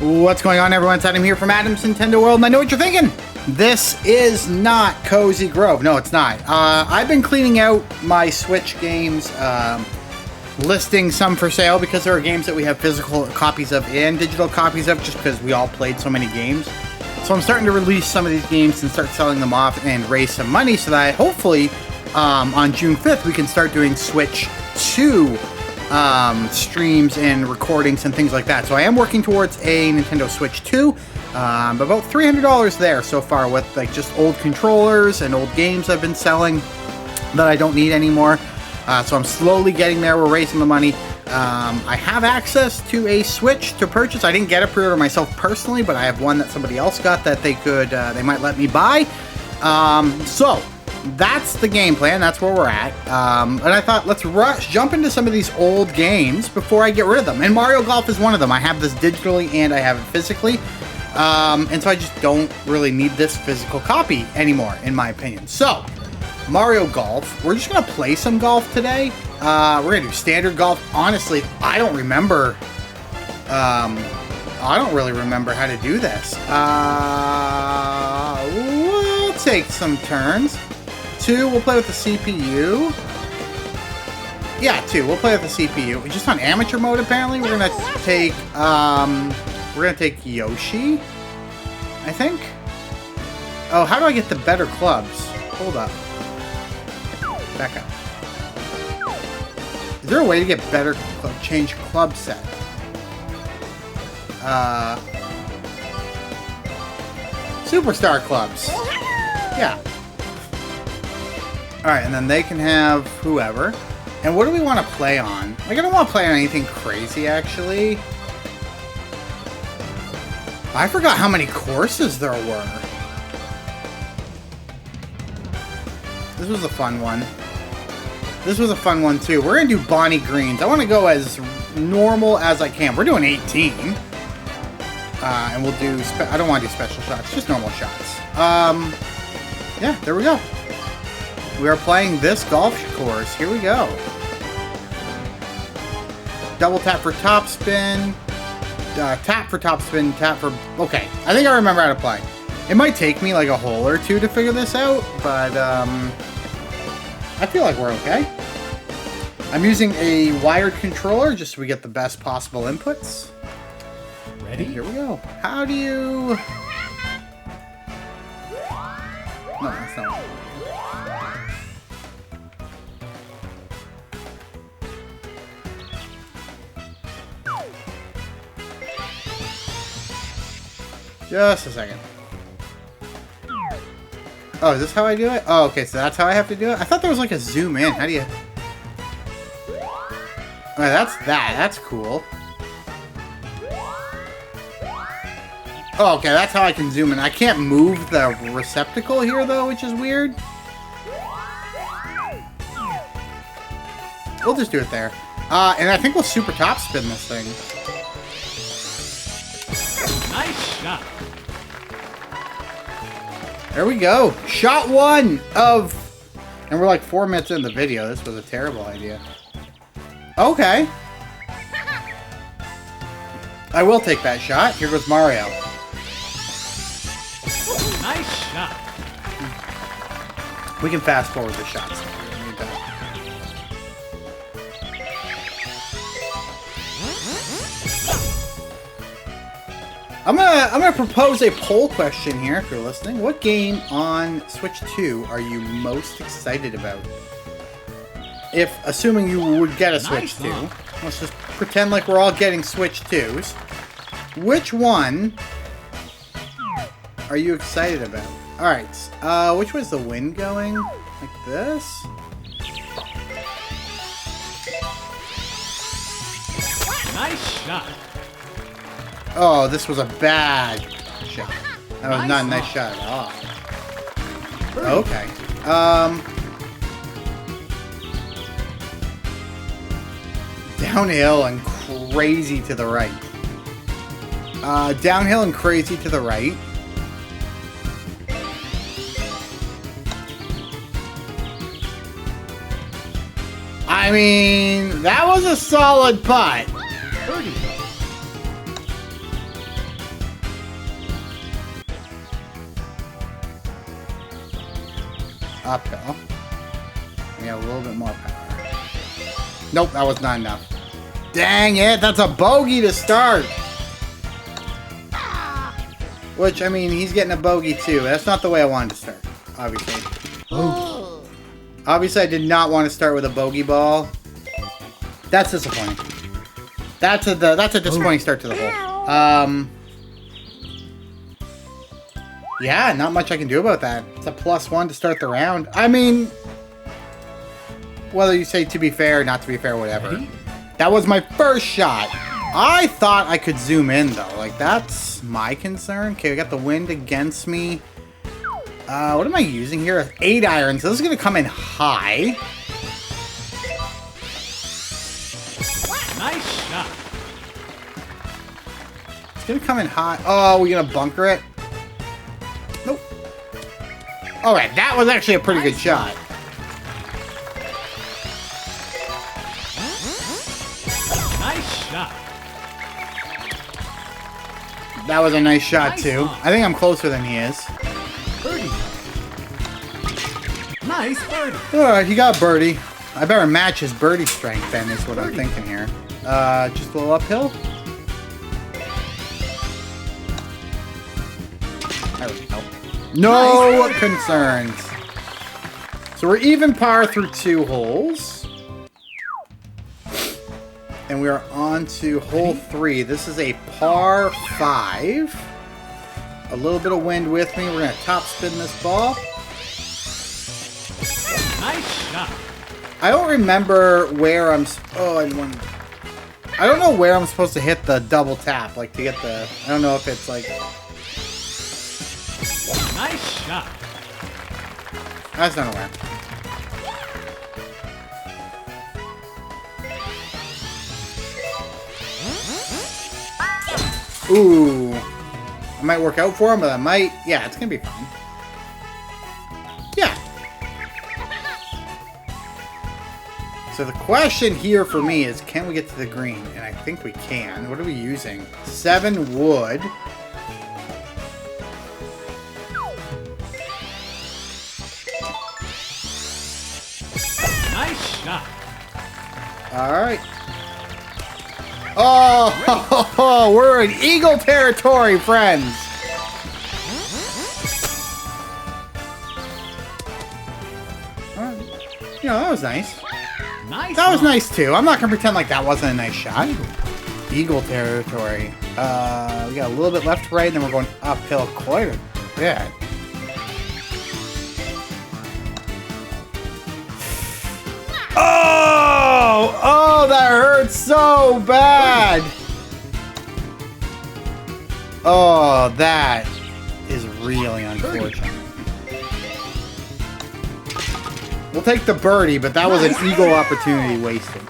What's going on, everyone? It's Adam here from Adam's Nintendo World, and I know what you're thinking. This is not Cozy Grove. No, it's not. I've been cleaning out my Switch games, listing some for sale because there are games that we have physical copies of and digital copies of just because we all played so many games. So I'm starting to release some of these games and start selling them off and raise some money so that hopefully on June 5th we can start doing Switch 2 streams and recordings and things like that. So I am working towards a Nintendo Switch 2, about $300 there so far with like just old controllers and old games I've been selling that I don't need anymore. So I'm slowly getting there. We're raising the money. I have access to a Switch to purchase. I didn't get a pre-order myself personally, but I have one that somebody else got that they might let me buy. So that's the game plan. That's where we're at. And I thought, let's jump into some of these old games before I get rid of them. And Mario Golf is one of them. I have this digitally and I have it physically. And so I just don't really need this physical copy anymore, in my opinion. So, Mario Golf. We're just going to play some golf today. We're going to do standard golf. Honestly, I don't remember. I don't really remember how to do this. We'll take some turns. 2, we'll play with the CPU. Yeah, 2, we'll play with the CPU. Just on amateur mode, apparently. We're gonna take Yoshi, I think. Oh, how do I get the better clubs? Hold up. Back up. Is there a way to get better change club set? Superstar clubs. Yeah. Alright, and then they can have whoever. And what do we want to play on? Like, I don't want to play on anything crazy, actually. I forgot how many courses there were. This was a fun one. This was a fun one, too. We're going to do Bonnie Greens. I want to go as normal as I can. We're doing 18. And we'll do... I don't want to do special shots. Just normal shots. Yeah, there we go. We are playing this golf course. Here we go. Double tap for top spin. Tap for top spin. Tap for... Okay. I think I remember how to play. It might take me like a hole or two to figure this out, but I feel like we're okay. I'm using a wired controller just so we get the best possible inputs. Ready? And here we go. How do you... No, that's not... Just a second. Oh, is this how I do it? Oh, okay, so that's how I have to do it? I thought there was like a zoom in. How do you... Oh, that's that. That's cool. Oh, okay, that's how I can zoom in. I can't move the receptacle here, though, which is weird. We'll just do it there. And I think we'll super top spin this thing. Nice shot. There we go. Shot 1 of... And we're like 4 minutes in the video. This was a terrible idea. Okay. I will take that shot. Here goes Mario. Nice shot. We can fast forward the shots. I'm gonna propose a poll question here if you're listening. What game on Switch 2 are you most excited about? If assuming you would get a Switch 2, let's just pretend like we're all getting Switch 2s. Which one are you excited about? All right. Which way's the wind going? Like this? Nice shot. Oh, this was a bad shot. That was not a nice shot at all. Okay. Downhill and crazy to the right. Downhill and crazy to the right. I mean, that was a solid putt. uphill. We have a little bit more power. Nope, that was not enough. Dang it, that's a bogey to start. Which, I mean, he's getting a bogey too. That's not the way I wanted to start, obviously. Obviously, I did not want to start with a bogey ball. That's disappointing. That's a disappointing start to the hole. Yeah, not much I can do about that. It's a +1 to start the round. I mean, whether you say to be fair or not to be fair, whatever. That was my first shot. I thought I could zoom in, though. Like, that's my concern. Okay, we got the wind against me. What am I using here? 8 iron, so this is going to come in high. Nice shot. It's going to come in high. Oh, we're going to bunker it? Nope. Alright, that was actually a pretty good shot. Nice shot. That was a nice shot, Nice too. shot. I think I'm closer than he is. Birdie. Nice birdie. Alright, he got birdie. I better match his birdie strength then, is what I'm thinking here. Just a little uphill. There we go. No concerns. So we're even par through 2 holes. And we are on to hole 3. This is a par 5. A little bit of wind with me. We're going to top spin this ball. Nice shot. I don't remember where I'm... Oh, I don't know where I'm supposed to hit the double tap. Like, to get the... I don't know if it's like... Nice shot. That's not aware. Ooh. I might work out for him, but I might... Yeah, it's going to be fine. Yeah. So the question here for me is, can we get to the green? And I think we can. What are we using? 7 wood. Nice shot. Alright. Oh, we're in eagle territory, friends. You know, that was nice. Nice. That was one. nice too. I'm not gonna pretend like that wasn't a nice shot. Eagle territory. We got a little bit left to right, and then we're going uphill quite a bit. Oh, that hurts so bad. Oh, that is really unfortunate. We'll take the birdie, but that was an eagle opportunity wasted.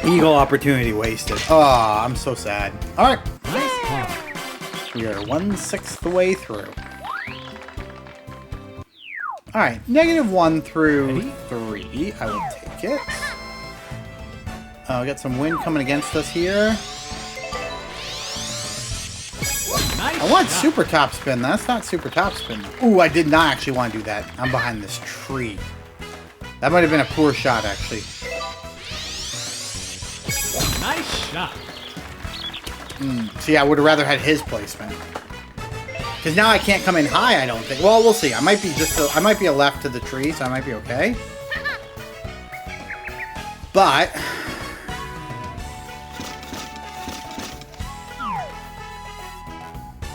Eagle opportunity wasted. Oh, I'm so sad. All right. Nice par. We are 1/6 the way through. All right, -1 through 3. I will take it. We got some wind coming against us here. Nice I want shot. super top spin. That's not super top spin. Ooh, I did not actually want to do that. I'm behind this tree. That might have been a poor shot, actually. Nice shot. See, I would have rather had his placement. Because now I can't come in high, I don't think. Well, we'll see. I might be I might be a left to the tree, so I might be okay. But...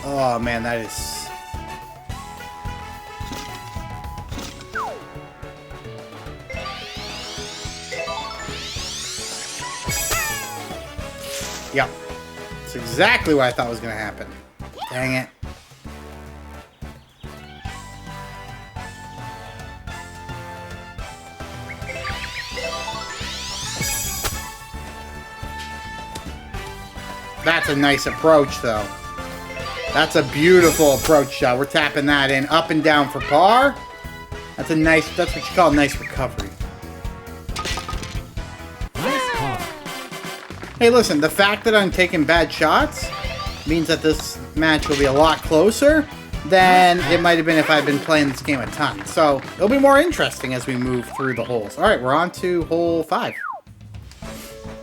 Oh, man, that is... Yep. That's exactly what I thought was going to happen. Dang it. That's a nice approach, though. That's a beautiful approach shot. We're tapping that in up and down for par. That's a nice, that's what you call a nice recovery. Nice par. Hey, listen, the fact that I'm taking bad shots means that this match will be a lot closer. than it might have been if I'd been playing this game a ton. So it'll be more interesting as we move through the holes. All right, we're on to hole 5.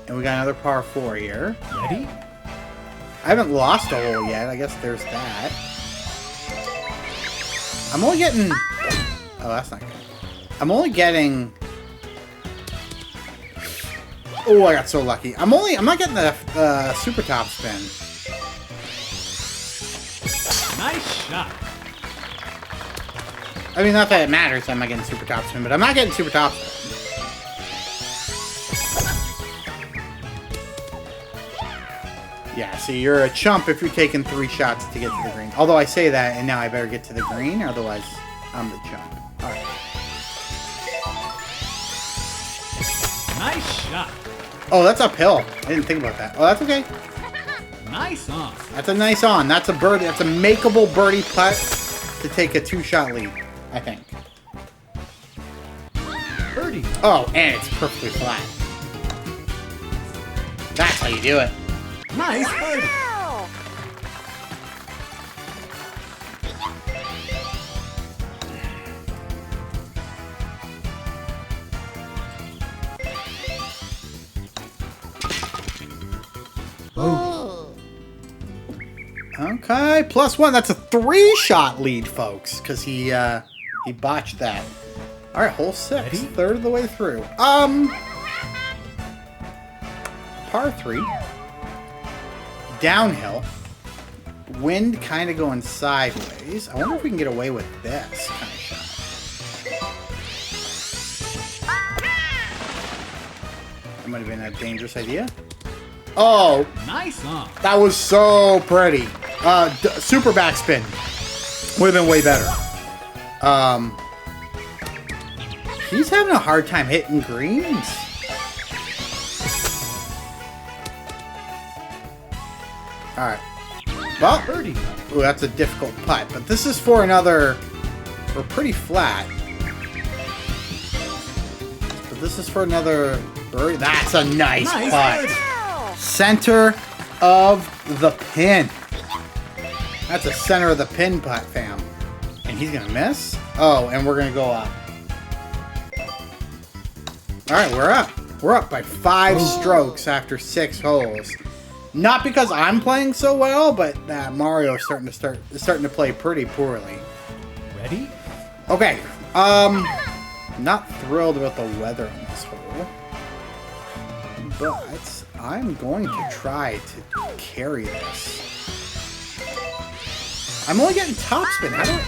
And we got another par 4 here. Ready? I haven't lost a hole yet. I guess there's that. I'm only getting... Oh, that's not good. I'm only getting... Oh, I got so lucky. I'm not getting the super top spin. Nice shot. I mean, not that it matters. I'm not getting super top spin, but I'm not getting super top spin. Yeah, see, you're a chump if you're taking 3 shots to get to the green. Although I say that, and now I better get to the green, otherwise I'm the chump. All right. Nice shot. Oh, that's uphill. I didn't think about that. Oh, that's okay. Nice on. That's a nice on. That's a birdie. That's a makeable birdie putt to take a 2-shot lead, I think. Birdie. Oh, and it's perfectly flat. That's how you do it. Nice birdie. Okay, +1. That's a 3-shot lead, folks, because he botched that. All right, hole 6, Ready? third of the way through. Par 3, downhill, wind kind of going sideways. I wonder if we can get away with this kind of shot. That might have been a dangerous idea. Oh, Nice on. that was so pretty. Super backspin would have been way better. He's having a hard time hitting greens. All right. Well, Birdie. ooh, that's a difficult putt, but this is for another. We're pretty flat. But this is for another birdie. That's a nice putt. birdie. Center of the pin. That's a center of the pin putt, fam. And he's gonna miss? Oh, and we're gonna go up. Alright, we're up. We're up by 5 strokes after 6 holes. Not because I'm playing so well, but Mario is starting to play pretty poorly. Ready? Okay. Not thrilled about the weather on this hole. But I'm going to try to carry this. I'm only getting topspin. How do I...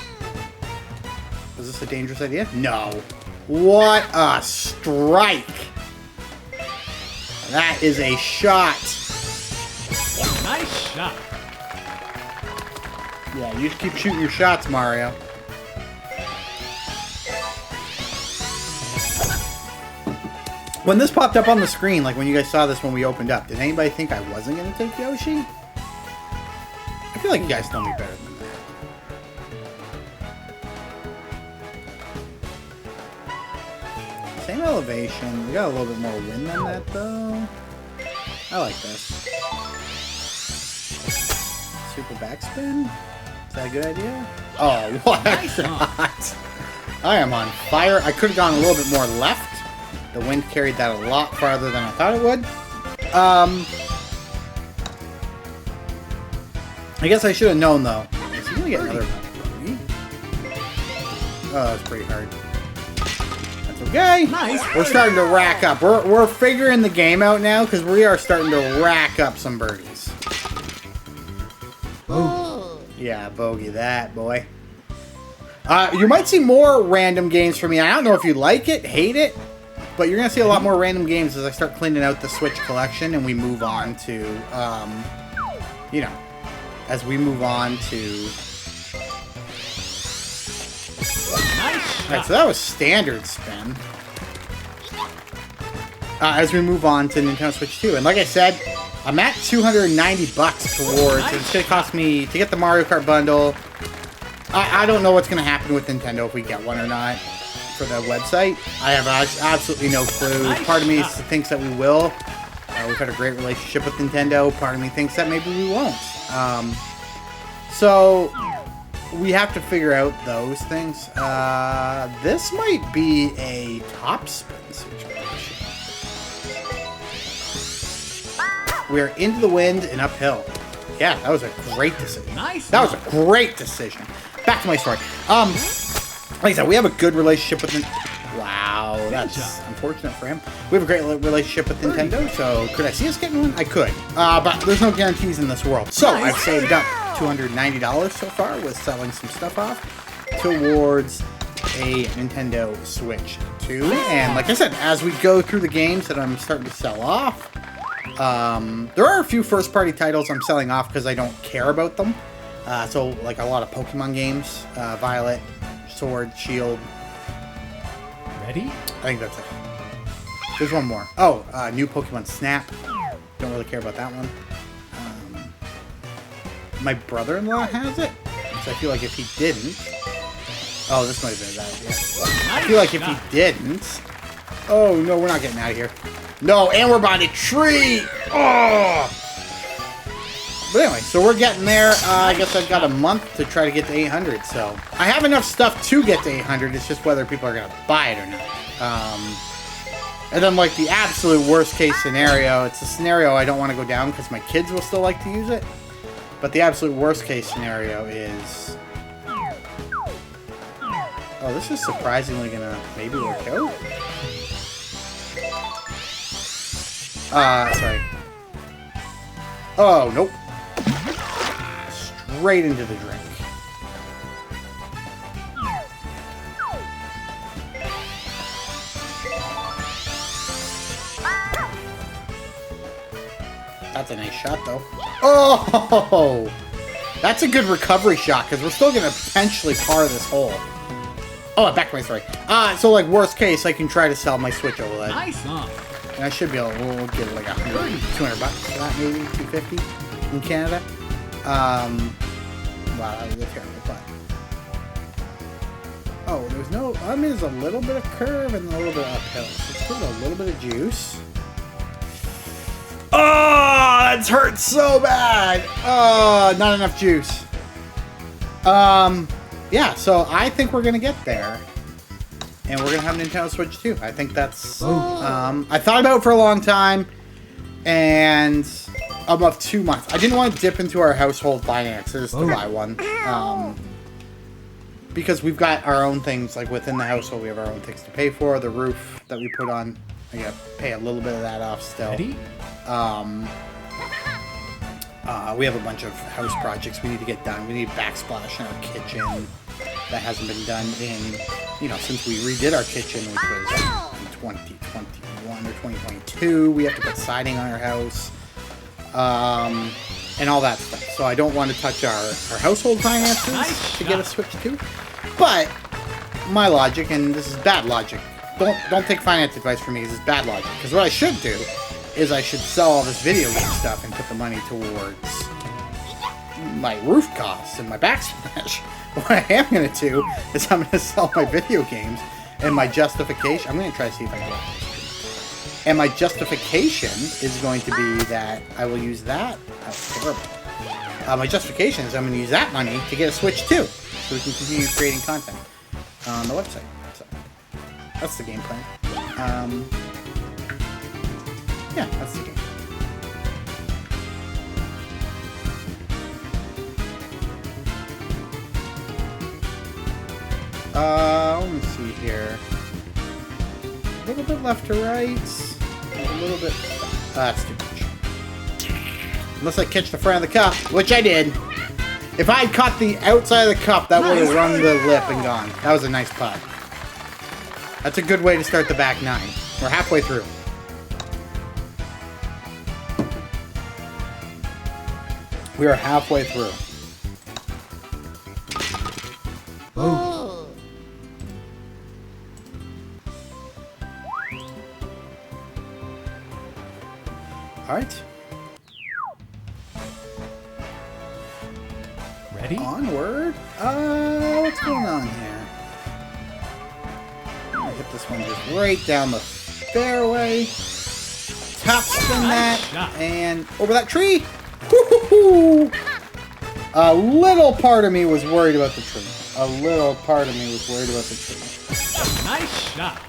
Is this a dangerous idea? No. What a strike. That is a shot. Nice shot. Yeah, you just keep shooting your shots, Mario. When this popped up on the screen, like when you guys saw this when we opened up, did anybody think I wasn't going to take Yoshi? I feel like you guys know me better than that. Same elevation. We got a little bit more wind than that, though. I like this. Super backspin? Is that a good idea? Oh, what a shot! I am on fire. I could have gone a little bit more left. The wind carried that a lot farther than I thought it would. I guess I should have known, though. Is he going to get another birdie? Oh, that's pretty hard. That's okay. Nice. We're starting to rack up. We're figuring the game out now because we are starting to rack up some birdies. Yeah, bogey that, boy. You might see more random games from me. I don't know if you like it, hate it, but you're going to see a lot more random games as I start cleaning out the Switch collection and we move on to, you know, as we move on to... Nice Alright, so that was standard spin. As we move on to Nintendo Switch 2. And like I said, I'm at $290 towards... It's going to cost me to get the Mario Kart bundle. I don't know what's going to happen with Nintendo if we get one or not for the website. I have absolutely no clue. Nice Part of me shot. thinks that we will. We've had a great relationship with Nintendo. Part of me thinks that maybe we won't. So, we have to figure out those things. This might be a top spin situation. We're into the wind and uphill. Yeah, that was a great decision. Nice. That was a great decision. Back to my story. Like I said, we have a good relationship with Wow, that's unfortunate for him. We have a great relationship with Nintendo, so could I see us getting one? I could. But there's no guarantees in this world. So I've saved up $290 so far with selling some stuff off towards a Nintendo Switch 2. And like I said, as we go through the games that I'm starting to sell off, there are a few first-party titles I'm selling off because I don't care about them. So like a lot of Pokemon games, Violet, Sword, Shield. Ready? I think that's it. There's one more. Oh, new Pokemon Snap. Don't really care about that one. My brother-in-law has it, so I feel like if he didn't... Oh, this might have been a bad idea. I feel like if he didn't... Oh, no, we're not getting out of here. No, and we're by the tree! Oh! But anyway, so we're getting there. I guess I've got a month to try to get to 800, so... I have enough stuff to get to 800, it's just whether people are going to buy it or not. And then, like, the absolute worst-case scenario, it's a scenario I don't want to go down because my kids will still like to use it. But the absolute worst-case scenario is... Oh, this is surprisingly going to maybe work out. Sorry. Oh, nope. Straight into the drink. That's a nice shot, though. Oh! That's a good recovery shot, because we're still going to potentially par this hole. Oh, back to my story. So, like, worst case, I can try to sell my Switch OLED. Nice, huh? And I should be able to, we'll get like 100, 200 bucks for that, maybe, 250 in Canada. Wow, that was a terrible putt. Oh, there's no, I mean, there's a little bit of curve and a little bit of uphill. So let's give it a little bit of juice. Oh, that's hurt so bad. Oh, not enough juice. Yeah, so I think we're going to get there. And we're going to have a Nintendo Switch 2. I think that's... I thought about it for a long time. And about 2 months. I didn't want to dip into our household finances to buy one. Because we've got our own things, like within the household, we have our own things to pay for. The roof that we put on, I got to pay a little bit of that off still. Ready? We have a bunch of house projects we need to get done. We need backsplash in our kitchen. That hasn't been done in, since we redid our kitchen, which was in 2021 or 2022. We have to put siding on our house, and all that stuff. So I don't want to touch our household finances to get a Switch 2. But my logic, and this is bad logic, don't take finance advice from me, this is bad logic. Because what I should do is I should sell all this video game stuff and put the money towards my roof costs and my backsplash. What I am going to do is I'm going to sell my video games, and my justification... I'm going to try to see if I can get this. And my justification is going to be that I will use that... That's terrible. My justification is I'm going to use that money to get a Switch 2, so we can continue creating content on the website. So that's the game plan. Yeah, that's the game. Let me see here. A little bit left to right. A little bit... that's too much. Unless I catch the front of the cup, which I did. If I had caught the outside of the cup, that would have run the lip and gone. That was a nice putt. That's a good way to start the back nine. We're halfway through. We are halfway through. Alright. Ready? Onward. What's going on here? I'm gonna hit this one just right down the fairway. Top spin that. And over that tree. Woo-hoo-hoo. A little part of me was worried about the tree. A little part of me was worried about the tree. Nice shot.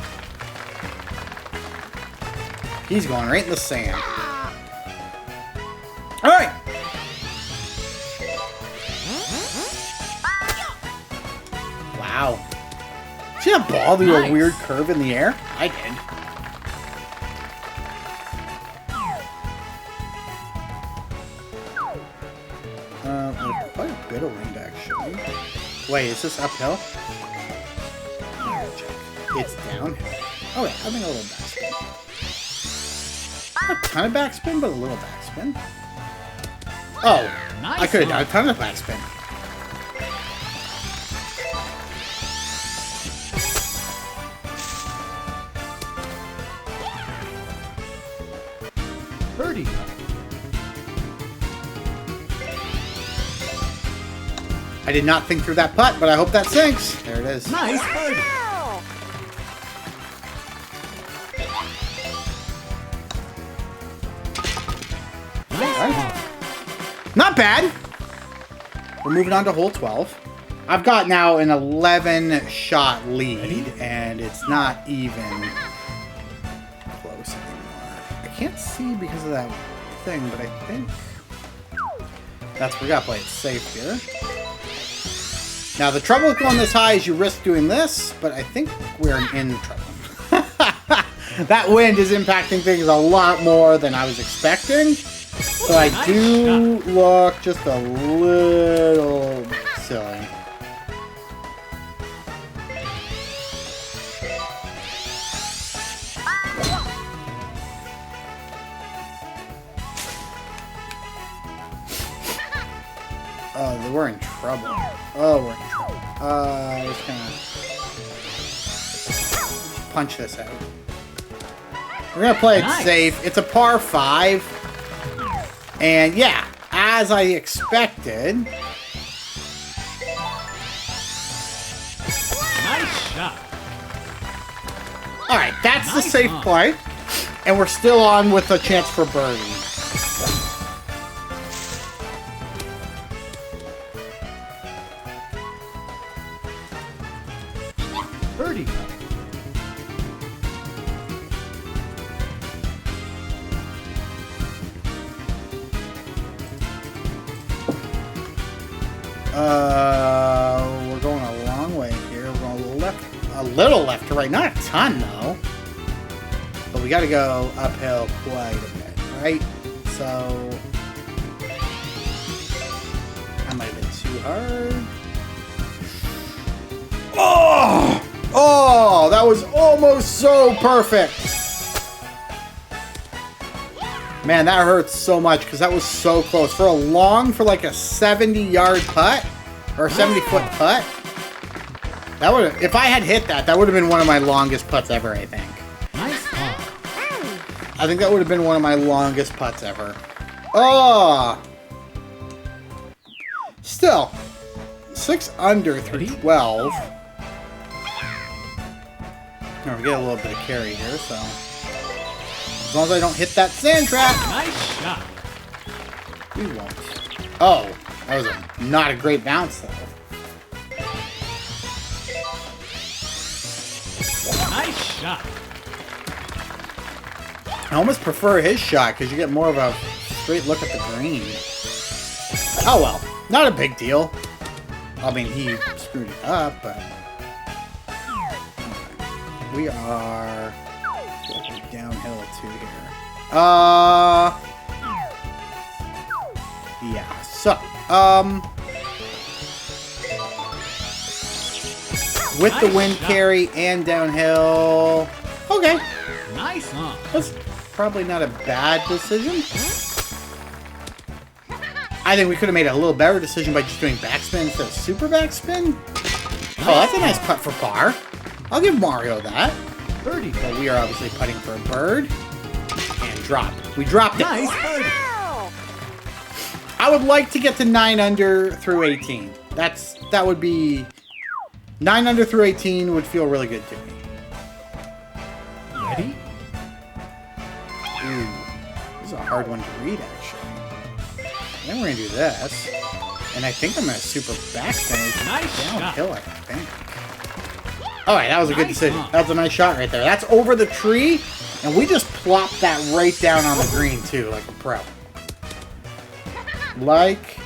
He's going right in the sand. All right. Wow. See that ball do a weird curve in the air? I did. There's quite a bit of wind, actually. Wait, is this uphill? It's downhill. Oh, yeah, having a little backspin. Not a ton of backspin, but a little backspin. Oh, nice. I could have done a ton of backspin. Birdie. I did not think through that putt, but I hope that sinks. There it is. Nice birdie. Right. Not bad. We're moving on to hole 12. I've got now an 11-shot lead, and it's not even close anymore. I can't see because of that thing, but I think that's we gotta play it safe here. Now, the trouble with going this high is you risk doing this, but I think we're in trouble. That wind is impacting things a lot more than I was expecting. So I do look just a little silly. Oh, we're in trouble. Oh, we're in trouble. Just gonna punch this out. We're gonna play it safe. It's a par 5. And yeah, as I expected. Nice shot. Alright, that's the safe play. And we're still on with a chance for birdie. Birdie. We're going a long way here. We're going a little left to right. Not a ton, though. But we got to go uphill quite a bit, right? So that might have been too hard. Oh! Oh! That was almost so perfect. Man, that hurts so much because that was so close. For like a 70-yard putt, or a 70-foot putt, that would have, if I had hit that, that would have been one of my longest putts ever, I think. Nice putt. I think that would have been one of my longest putts ever. Oh! Still, 6 under through 12. Now we get a little bit of carry here, so... As long as I don't hit that sand trap. Nice shot. We won't. Oh, that was not a great bounce, though. Nice shot. I almost prefer his shot because you get more of a straight look at the green. Oh well, not a big deal. I mean, he screwed it up, but we are downhill too here. Yeah. So, with the wind carry and downhill. Okay. Nice, huh? That's probably not a bad decision. I think we could have made a little better decision by just doing backspin instead of super backspin. Oh, that's a nice putt for par. I'll give Mario that. Birdie. But we are obviously putting for a bird. And drop. We dropped it. Nice birdie. I would like to get to 9 under through 18. That would be 9 under through 18 would feel really good to me. Ready? Ooh, this is a hard one to read, actually. Then we're gonna do this. And I think I'm going to super backspin Nice downhill, shot. I think. Alright, that was a good Nice decision. shot. That was a nice shot right there. That's over the tree, and we just plopped that right down on the green, too, like a pro. Like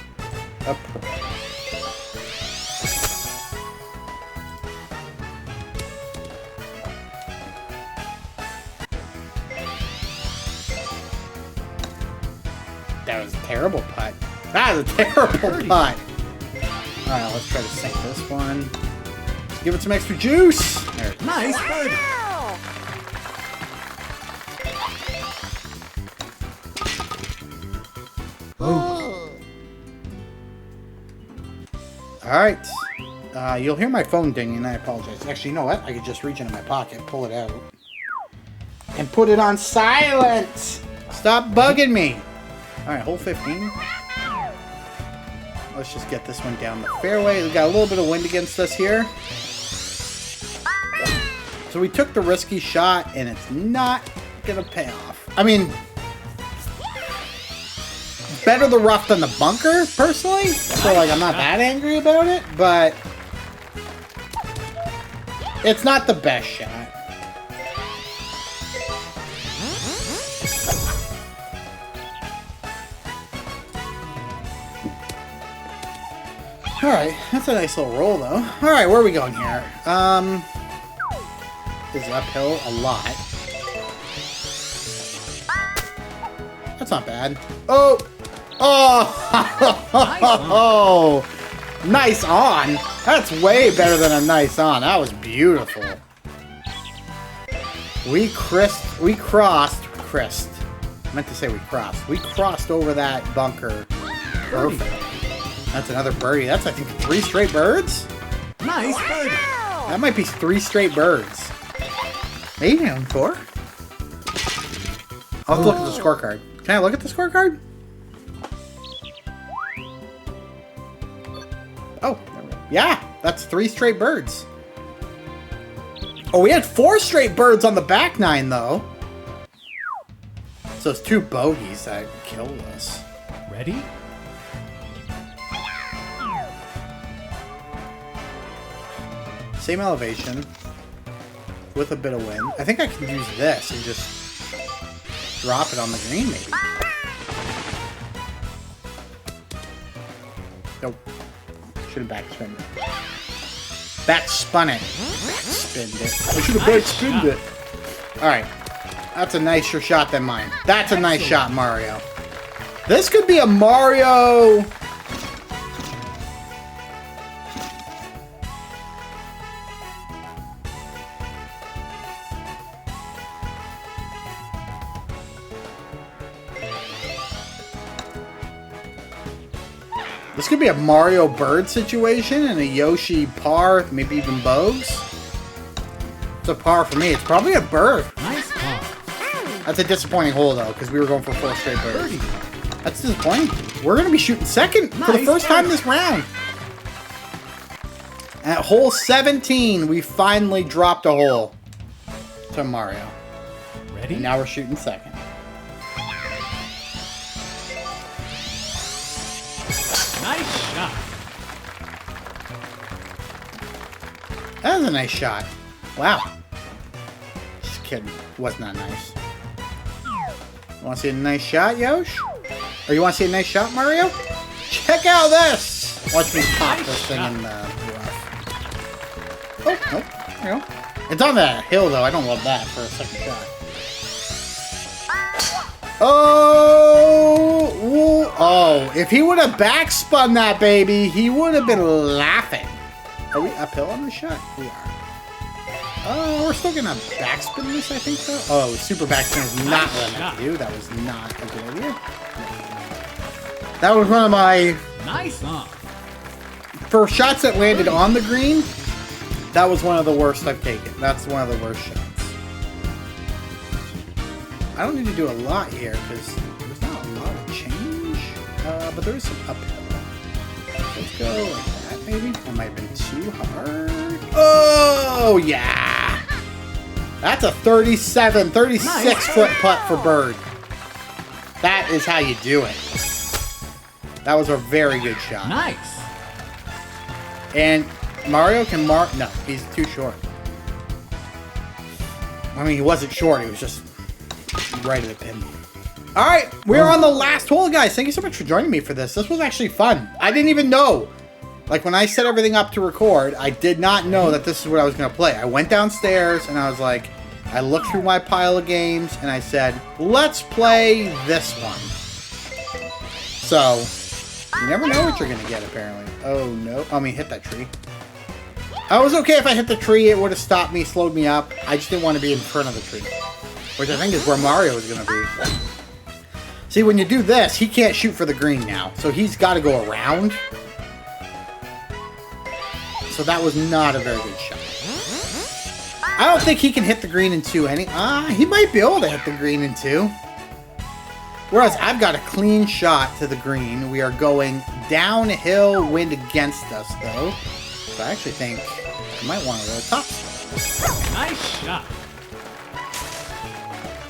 a pro. That was a terrible putt. That was a terrible putt. Alright, let's try to sink this one. Give it some extra juice. There it is. Nice birdie. Alright. You'll hear my phone ding, and I apologize. Actually, you know what? I could just reach into my pocket, pull it out, and put it on silent. Stop bugging me. Alright, hole 15. Let's just get this one down the fairway. We got a little bit of wind against us here. So we took the risky shot, and it's not going to pay off. I mean, better the rough than the bunker, personally. So, like, I'm not that angry about it, but it's not the best shot. Alright, that's a nice little roll, though. Alright, where are we going here? Is uphill a lot. That's not bad. Oh! Oh! Nice on! That's way better than a nice on. That was beautiful. We crossed. I meant to say we crossed. We crossed over that bunker. Perfect. That's another birdie. That's, I think, 3 straight birds? Nice birdie. That might be 3 straight birds. Maybe on 4? I'll have to look at the scorecard. Can I look at the scorecard? Oh, there we go. Yeah, that's 3 straight birds. Oh, we had 4 straight birds on the back 9, though. So it's 2 bogeys that killed us. Ready? Same elevation, with a bit of wind. I think I can use this and just drop it on the green, maybe. Nope. Should have backspinned it. Backspun it. Backspinned it. I should have backspinned it. Alright. That's a nicer shot than mine. That's a nice shot, Mario. This could be a Mario... This could be a Mario Bird situation and a Yoshi par, maybe even Bogues. It's a par for me. It's probably a bird. Nice par. That's a disappointing hole, though, because we were going for 4 straight birds. That's disappointing. We're going to be shooting second for the first time this round. At hole 17, we finally dropped a hole to Mario. Ready? And now we're shooting second. Nice shot. That was a nice shot. Wow. Just kidding. Was not nice. Want to see a nice shot, Yosh? Or you want to see a nice shot, Mario? Check out this! Watch me pop this thing in the rough. Oh, nope. There you go. It's on that hill, though. I don't love that for a second shot. Oh! Ooh, oh, if he would have backspun that baby, he would have been laughing. Are we uphill on the shot? We are. Oh, we're still gonna backspin this, I think, though. Oh, super backspin is not what I meant to do. That was not a good idea. That was one of my... Nice on. For shots that landed on the green, that was one of the worst I've taken. That's one of the worst shots. I don't need to do a lot here, because there's not a lot of change. But there is some uphill. Let's go like that, maybe. That might have been too hard. Oh, yeah! That's a 36 foot putt for bird. That is how you do it. That was a very good shot. Nice. And Mario can mark. No, he's too short. I mean, he wasn't short. He was just right at the pin. All right, we're on the last hole, guys. Thank you so much for joining me for this. This was actually fun. I didn't even know. Like, when I set everything up to record, I did not know that this is what I was going to play. I went downstairs, and I was like, I looked through my pile of games, and I said, let's play this one. So, you never know what you're going to get, apparently. Oh, no. I mean, hit that tree. I was okay if I hit the tree. It would have stopped me, slowed me up. I just didn't want to be in front of the tree, which I think is where Mario is going to be. See, when you do this, he can't shoot for the green now, so he's got to go around. So that was not a very good shot. I don't think he can hit the green in two. He might be able to hit the green in two. Whereas I've got a clean shot to the green. We are going downhill, wind against us, though. So I actually think I might want to go top. Nice shot.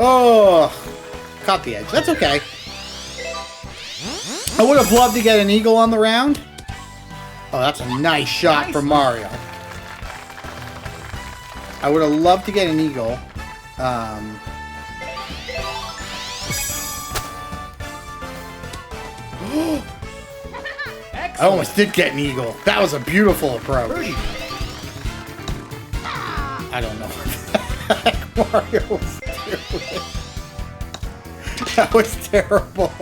Oh, caught the edge. That's okay. I would have loved to get an eagle on the round. Oh, that's a nice shot for Mario. I would have loved to get an eagle. I almost did get an eagle. That was a beautiful approach. I don't know what the heck Mario was doing. That was terrible.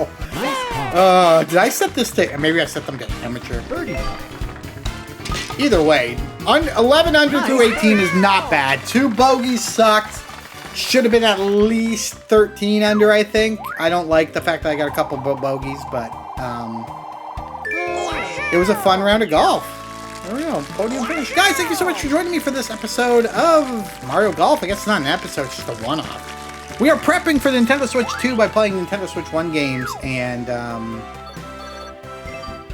Did I set this to... Maybe I set them to amateur. Either way, 11 under through 18 is not bad. 2 bogeys sucked. Should have been at least 13 under, I think. I don't like the fact that I got a couple bogeys, but it was a fun round of golf. There we go. Podium finish. Guys, thank you so much for joining me for this episode of Mario Golf. I guess it's not an episode, it's just a one-off. We are prepping for the Nintendo Switch 2 by playing Nintendo Switch 1 games, and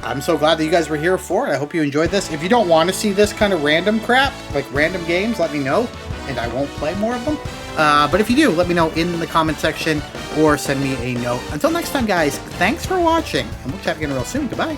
I'm so glad that you guys were here for it. I hope you enjoyed this. If you don't want to see this kind of random crap, like random games, let me know, and I won't play more of them. But if you do, let me know in the comment section or send me a note. Until next time, guys, thanks for watching, and we'll chat again real soon. Goodbye.